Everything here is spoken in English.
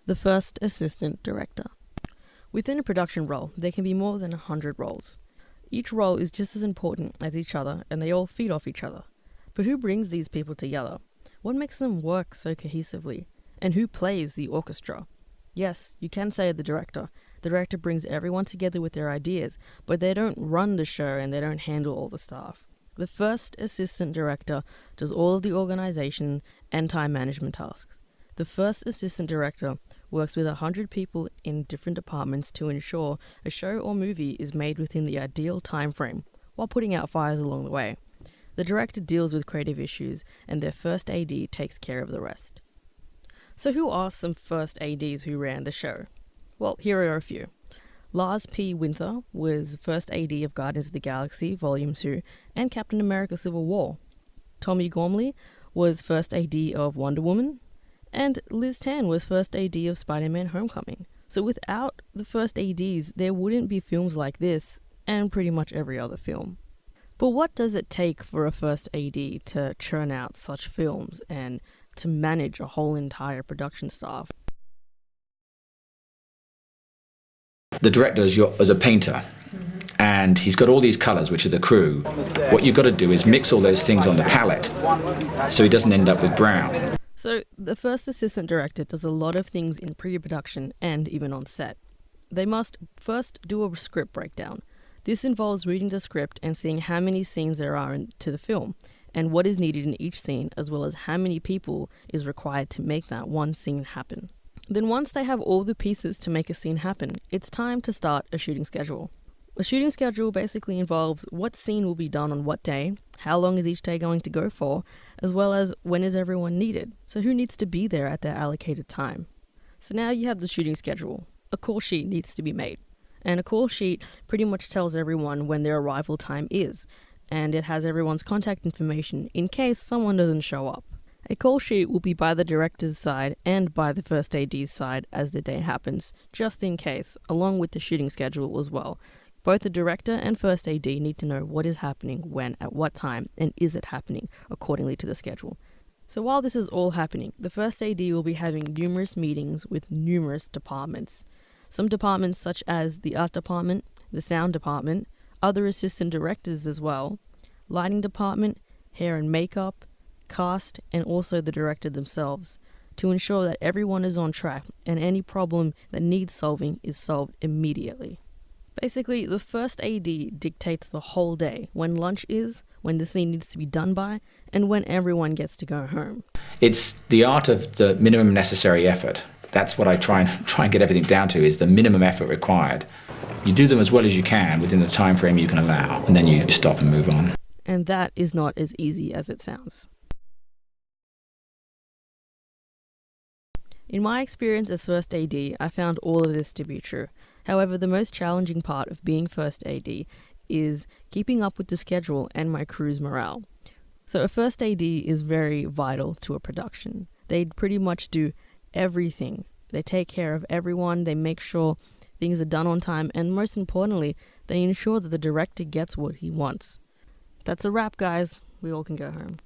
The first assistant director. Within a production role, there can be more than 100 roles. Each role is just as important as each other, and they all feed off each other. But who brings these people together? What makes them work so cohesively? And who plays the orchestra? Yes, you can say the director. The director brings everyone together with their ideas, but they don't run the show and they don't handle all the staff. The first assistant director does all of the organization and time management tasks. The first assistant director works with 100 people in different departments to ensure a show or movie is made within the ideal time frame, while putting out fires along the way. The director deals with creative issues, and their first AD takes care of the rest. So who are some first ADs who ran the show? Well, here are a few. Lars P. Winther was first AD of Guardians of the Galaxy Volume 2 and Captain America Civil War. Tommy Gormley was first AD of Wonder Woman, and Liz Tan was first AD of Spider-Man Homecoming. So without the first ADs, there wouldn't be films like this and pretty much every other film. But what does it take for a first AD to churn out such films and to manage a whole entire production staff? The director is a painter, and he's got all these colours, which are the crew. What you've got to do is mix all those things on the palette so he doesn't end up with brown. So the first assistant director does a lot of things in pre-production and even on set. They must first do a script breakdown. This involves reading the script and seeing how many scenes there are to the film and what is needed in each scene, as well as how many people is required to make that one scene happen. Then once they have all the pieces to make a scene happen, it's time to start a shooting schedule. A shooting schedule basically involves what scene will be done on what day, how long is each day going to go for, as well as when is everyone needed, so who needs to be there at their allocated time. So now you have the shooting schedule. A call sheet needs to be made, and a call sheet pretty much tells everyone when their arrival time is, and it has everyone's contact information in case someone doesn't show up. A call sheet will be by the director's side and by the first AD's side as the day happens, just in case, along with the shooting schedule as well. Both the director and first AD need to know what is happening, when, at what time, and is it happening accordingly to the schedule. So while this is all happening, the first AD will be having numerous meetings with numerous departments. Some departments such as the art department, the sound department, other assistant directors as well, lighting department, hair and makeup, cast, and also the director themselves, to ensure that everyone is on track and any problem that needs solving is solved immediately. Basically, the first AD dictates the whole day, when lunch is, when the scene needs to be done by, and when everyone gets to go home. It's the art of the minimum necessary effort. That's what I try and get everything down to, is the minimum effort required. You do them as well as you can within the time frame you can allow, and then you stop and move on. And that is not as easy as it sounds. In my experience as first AD, I found all of this to be true. However, the most challenging part of being first AD is keeping up with the schedule and my crew's morale. So a first AD is very vital to a production. They pretty much do everything. They take care of everyone, they make sure things are done on time, and most importantly, they ensure that the director gets what he wants. That's a wrap, guys. We all can go home.